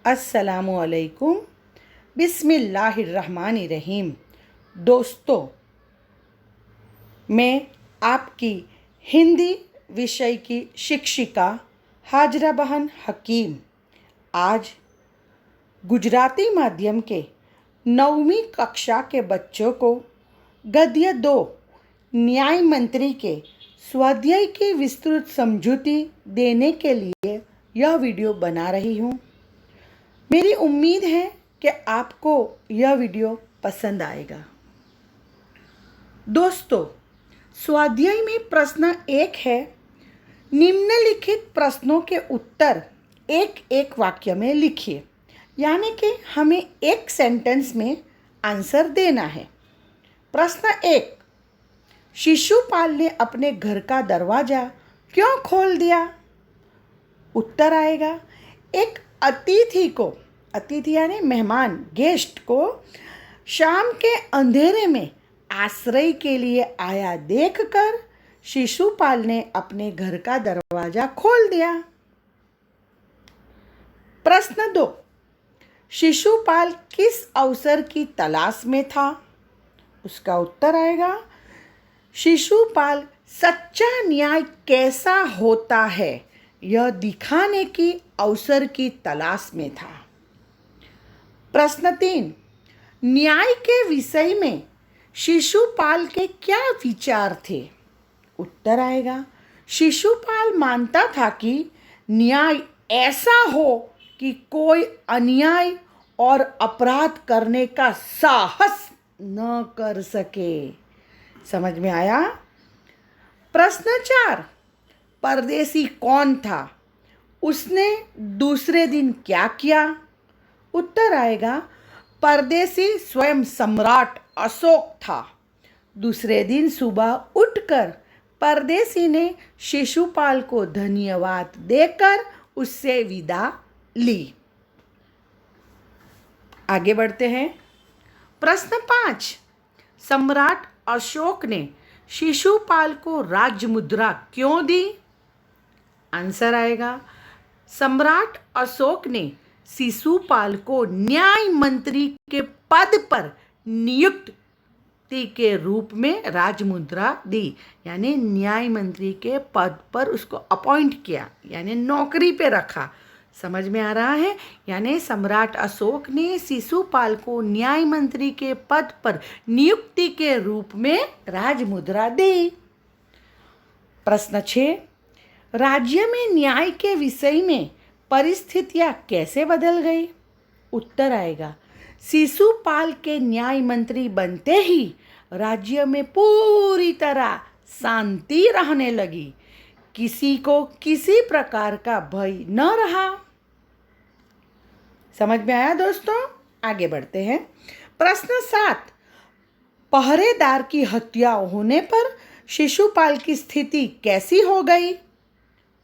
अस्सलामुअलैकुम बिस्मिल्लाहिर्रहमानिर्रहीम। दोस्तों, मैं आपकी हिंदी विषय की शिक्षिका हाजरा बहन हकीम आज गुजराती माध्यम के 9वीं कक्षा के बच्चों को गद्य 2 न्याय मंत्री के स्वाध्याय की विस्तृत समझूती देने के लिए यह वीडियो बना रही हूँ। मेरी उम्मीद है कि आपको यह वीडियो पसंद आएगा। दोस्तों, स्वाध्याय में प्रश्न 1 है, निम्नलिखित प्रश्नों के उत्तर एक एक वाक्य में लिखिए। यानी कि हमें एक सेंटेंस में आंसर देना है। प्रश्न 1, शिशुपाल ने अपने घर का दरवाज़ा क्यों खोल दिया? उत्तर आएगा, एक अतिथि यानी मेहमान, गेस्ट को शाम के अंधेरे में आश्रय के लिए आया देखकर शिशुपाल ने अपने घर का दरवाज़ा खोल दिया। प्रश्न 2, शिशुपाल किस अवसर की तलाश में था? उसका उत्तर आएगा, शिशुपाल सच्चा न्याय कैसा होता है यह दिखाने की अवसर की तलाश में था। प्रश्न 3, न्याय के विषय में शिशुपाल के क्या विचार थे? उत्तर आएगा, शिशुपाल मानता था कि न्याय ऐसा हो कि कोई अन्याय और अपराध करने का साहस न कर सके। समझ में आया? प्रश्न 4, परदेसी कौन था? उसने दूसरे दिन क्या किया? उत्तर आएगा, परदेसी स्वयं सम्राट अशोक था। दूसरे दिन सुबह उठकर परदेसी ने शिशुपाल को धन्यवाद देकर उससे विदा ली। आगे बढ़ते हैं। प्रश्न 5, सम्राट अशोक ने शिशुपाल को राजमुद्रा क्यों दी? आंसर आएगा, सम्राट अशोक ने शिशुपाल को न्याय मंत्री के पद पर नियुक्ति के रूप में राजमुद्रा दी। यानी न्याय मंत्री के पद पर उसको अपॉइंट किया, यानी नौकरी पे रखा। समझ में आ रहा है? यानी सम्राट अशोक ने शिशुपाल को न्याय मंत्री के पद पर नियुक्ति के रूप में राजमुद्रा दी। प्रश्न 6, राज्य में न्याय के विषय में परिस्थितियां कैसे बदल गई? उत्तर आएगा, शिशुपाल के न्याय मंत्री बनते ही राज्य में पूरी तरह शांति रहने लगी। किसी को किसी प्रकार का भय न रहा। समझ में आया दोस्तों? आगे बढ़ते हैं। प्रश्न 7, पहरेदार की हत्या होने पर शिशुपाल की स्थिति कैसी हो गई?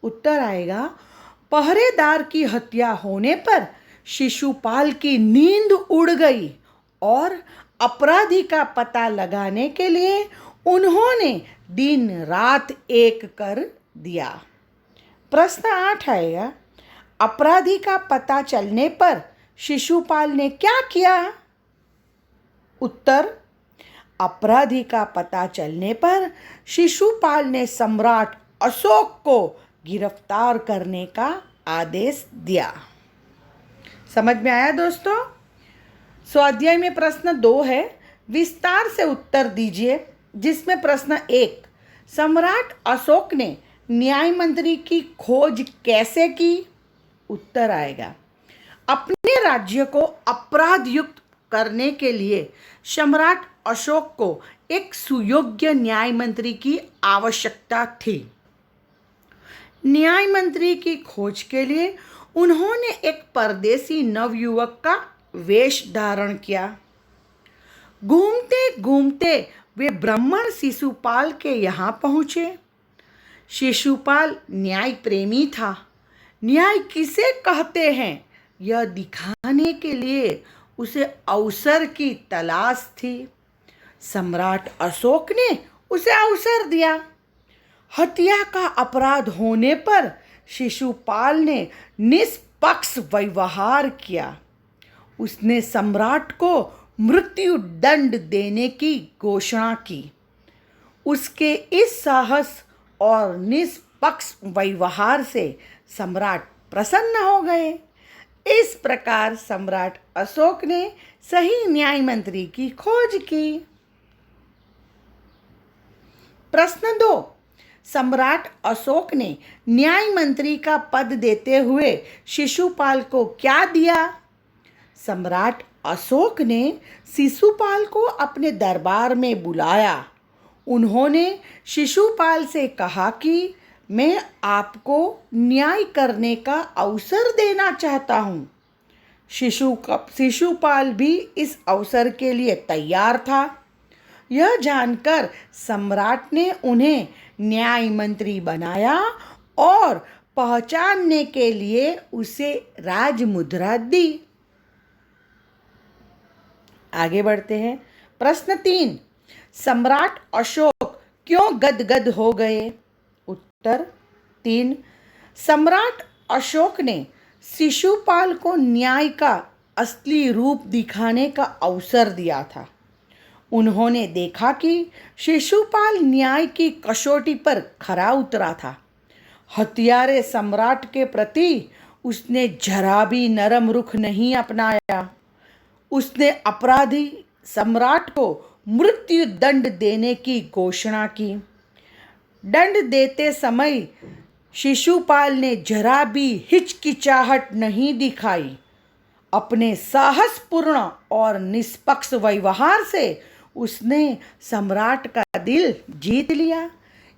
उत्तर आएगा, पहरेदार की हत्या होने पर शिशुपाल की नींद उड़ गई और अपराधी का पता लगाने के लिए उन्होंने दिन रात एक कर दिया। प्रश्न 8 आएगा, अपराधी का पता चलने पर शिशुपाल ने क्या किया? उत्तर, अपराधी का पता चलने पर शिशुपाल ने सम्राट अशोक को गिरफ्तार करने का आदेश दिया। समझ में आया दोस्तों? स्वाध्याय में प्रश्न 2 है, विस्तार से उत्तर दीजिए। जिसमें प्रश्न 1, सम्राट अशोक ने न्याय मंत्री की खोज कैसे की? उत्तर आएगा, अपने राज्य को अपराध युक्त करने के लिए सम्राट अशोक को एक सुयोग्य न्याय मंत्री की आवश्यकता थी। न्याय मंत्री की खोज के लिए उन्होंने एक परदेसी नवयुवक का वेश धारण किया। घूमते घूमते वे ब्राह्मण शिशुपाल के यहाँ पहुँचे। शिशुपाल न्याय प्रेमी था। न्याय किसे कहते हैं यह दिखाने के लिए उसे अवसर की तलाश थी। सम्राट अशोक ने उसे अवसर दिया। हत्या का अपराध होने पर शिशुपाल ने निष्पक्ष व्यवहार किया। उसने सम्राट को मृत्यु दंड देने की घोषणा की। उसके इस साहस और निष्पक्ष व्यवहार से सम्राट प्रसन्न हो गए। इस प्रकार सम्राट अशोक ने सही न्याय मंत्री की खोज की। प्रश्न 2, सम्राट अशोक ने न्याय मंत्री का पद देते हुए शिशुपाल को क्या दिया? सम्राट अशोक ने शिशुपाल को अपने दरबार में बुलाया। उन्होंने शिशुपाल से कहा कि मैं आपको न्याय करने का अवसर देना चाहता हूँ। शिशुपाल भी इस अवसर के लिए तैयार था। यह जानकर सम्राट ने उन्हें न्याय मंत्री बनाया और पहचानने के लिए उसे राजमुद्रा दी। आगे बढ़ते हैं। प्रश्न 3, सम्राट अशोक क्यों गदगद हो गए? उत्तर 3, सम्राट अशोक ने शिशुपाल को न्याय का असली रूप दिखाने का अवसर दिया था। उन्होंने देखा कि शिशुपाल न्याय की कसौटी पर खरा उतरा था। हत्यारे सम्राट के प्रति उसने जरा भी नरम रुख नहीं अपनाया। उसने अपराधी सम्राट को मृत्यु दंड देने की घोषणा की। दंड देते समय शिशुपाल ने जरा भी हिचकिचाहट नहीं दिखाई। अपने साहसपूर्ण और निष्पक्ष व्यवहार से उसने सम्राट का दिल जीत लिया।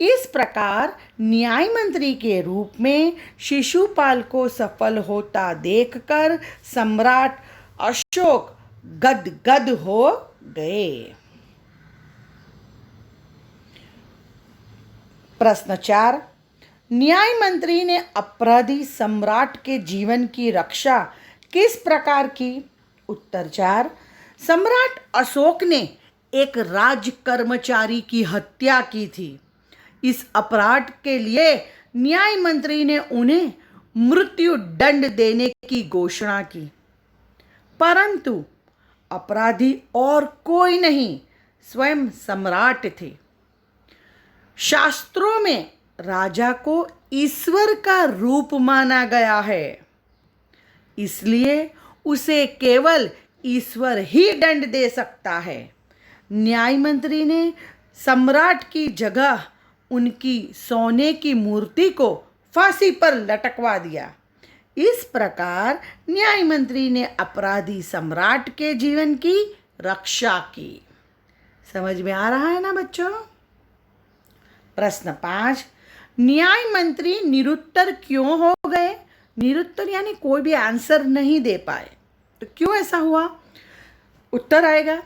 इस प्रकार न्याय मंत्री के रूप में शिशुपाल को सफल होता देखकर सम्राट अशोक गदगद हो गए। प्रश्न 4, न्याय मंत्री ने अपराधी सम्राट के जीवन की रक्षा किस प्रकार की? उत्तर 4, सम्राट अशोक ने एक राज कर्मचारी की हत्या की थी। इस अपराध के लिए न्याय मंत्री ने उन्हें मृत्यु दंड देने की घोषणा की। परंतु अपराधी और कोई नहीं, स्वयं सम्राट थे। शास्त्रों में राजा को ईश्वर का रूप माना गया है, इसलिए उसे केवल ईश्वर ही दंड दे सकता है। न्याय मंत्री ने सम्राट की जगह उनकी सोने की मूर्ति को फांसी पर लटकवा दिया। इस प्रकार न्याय मंत्री ने अपराधी सम्राट के जीवन की रक्षा की। समझ में आ रहा है ना बच्चों? प्रश्न 5, न्याय मंत्री निरुत्तर क्यों हो गए? निरुत्तर यानी कोई भी आंसर नहीं दे पाए, तो क्यों ऐसा हुआ? उत्तर आएगा,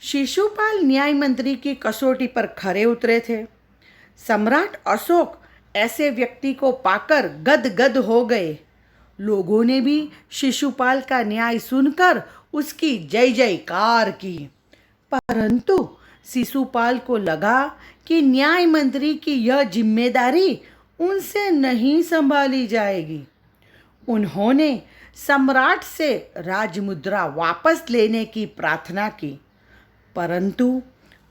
शिशुपाल न्याय मंत्री की कसौटी पर खरे उतरे थे। सम्राट अशोक ऐसे व्यक्ति को पाकर गदगद हो गए। लोगों ने भी शिशुपाल का न्याय सुनकर उसकी जय जयकार की। परंतु शिशुपाल को लगा कि न्याय मंत्री की यह जिम्मेदारी उनसे नहीं संभाली जाएगी। उन्होंने सम्राट से राजमुद्रा वापस लेने की प्रार्थना की। परंतु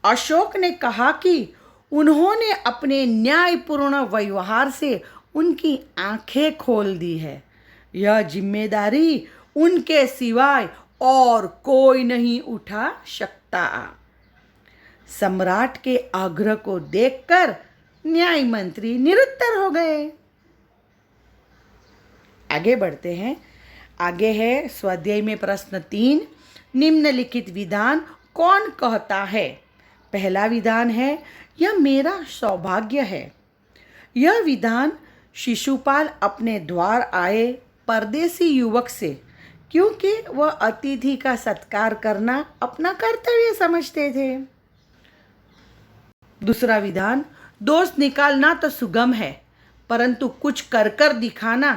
अशोक ने कहा कि उन्होंने अपने न्यायपूर्ण व्यवहार से उनकी आंखें खोल दी है। यह जिम्मेदारी उनके सिवाय और कोई नहीं उठा सकता। सम्राट के आग्रह को देखकर न्याय मंत्री निरुत्तर हो गए। आगे बढ़ते हैं। आगे है स्वाध्याय में प्रश्न 3, निम्नलिखित विधान कौन कहता है? पहला विधान है, यह मेरा सौभाग्य है। यह विधान शिशुपाल अपने द्वार आए परदेसी युवक से, क्योंकि वह अतिथि का सत्कार करना अपना कर्तव्य समझते थे। दूसरा विधान, दोष निकालना तो सुगम है, परंतु कुछ कर कर दिखाना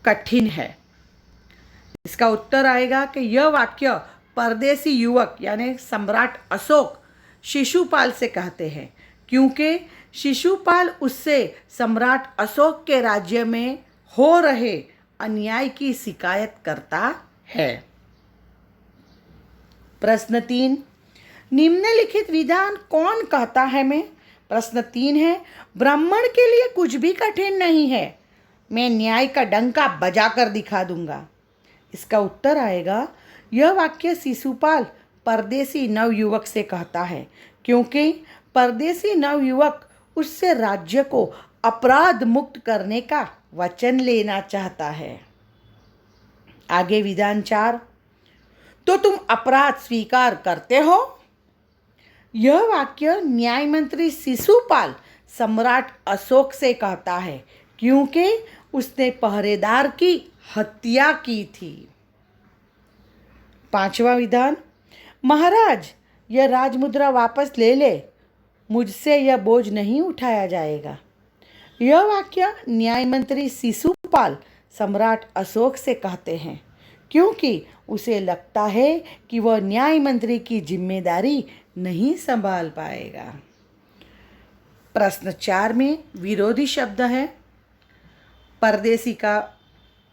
कठिन है। इसका उत्तर आएगा कि यह वाक्य परदेसी युवक यानी सम्राट अशोक शिशुपाल से कहते हैं, क्योंकि शिशुपाल उससे सम्राट अशोक के राज्य में हो रहे अन्याय की शिकायत करता है। प्रश्न 3, निम्नलिखित विधान कौन कहता है मैं? प्रश्न 3 है, ब्राह्मण के लिए कुछ भी कठिन नहीं है, मैं न्याय का डंका बजाकर दिखा दूंगा। इसका उत्तर आएगा, यह वाक्य शिशुपाल परदेसी नवयुवक से कहता है, क्योंकि परदेसी नवयुवक उससे राज्य को अपराध मुक्त करने का वचन लेना चाहता है। आगे विधान 4, तो तुम अपराध स्वीकार करते हो? यह वाक्य न्याय मंत्री शिशुपाल सम्राट अशोक से कहता है, क्योंकि उसने पहरेदार की हत्या की थी। 5वां विधान, महाराज यह राजमुद्रा वापस ले ले, मुझसे यह बोझ नहीं उठाया जाएगा। यह वाक्य न्याय मंत्री शिशुपाल सम्राट अशोक से कहते हैं, क्योंकि उसे लगता है कि वह न्याय मंत्री की जिम्मेदारी नहीं संभाल पाएगा। प्रश्न 4 में विरोधी शब्द है। परदेसी का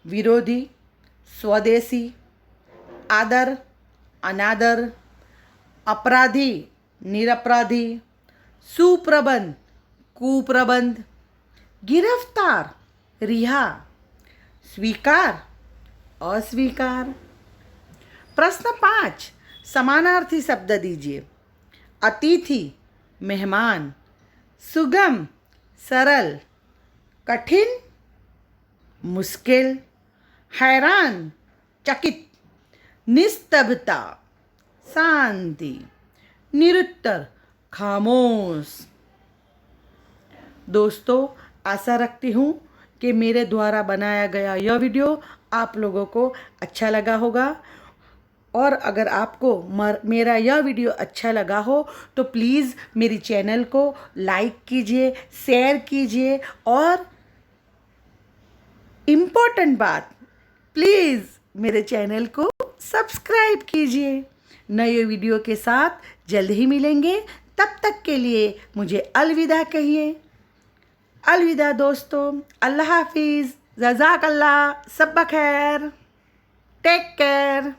विरोधी स्वदेशी, आदर अनादर, अपराधी निरपराधी, सुप्रबंध कुप्रबंध, गिरफ्तार रिहा, स्वीकार अस्वीकार। प्रश्न 5, समानार्थी शब्द दीजिए। अतिथि मेहमान, सुगम सरल, कठिन मुश्किल, हैरान चकित, निस्तब्धता शांति, निरुत्तर खामोश। दोस्तों, आशा रखती हूँ कि मेरे द्वारा बनाया गया यह वीडियो आप लोगों को अच्छा लगा होगा, और अगर आपको मेरा यह वीडियो अच्छा लगा हो तो प्लीज़ मेरी चैनल को लाइक कीजिए, शेयर कीजिए, और इम्पोर्टेंट बात, प्लीज़ मेरे चैनल को सब्सक्राइब कीजिए। नए वीडियो के साथ जल्द ही मिलेंगे, तब तक के लिए मुझे अलविदा कहिए। अलविदा दोस्तों, अल्लाह हाफिज़, जज़ाकल्लाह, सब बखैर, टेक केयर।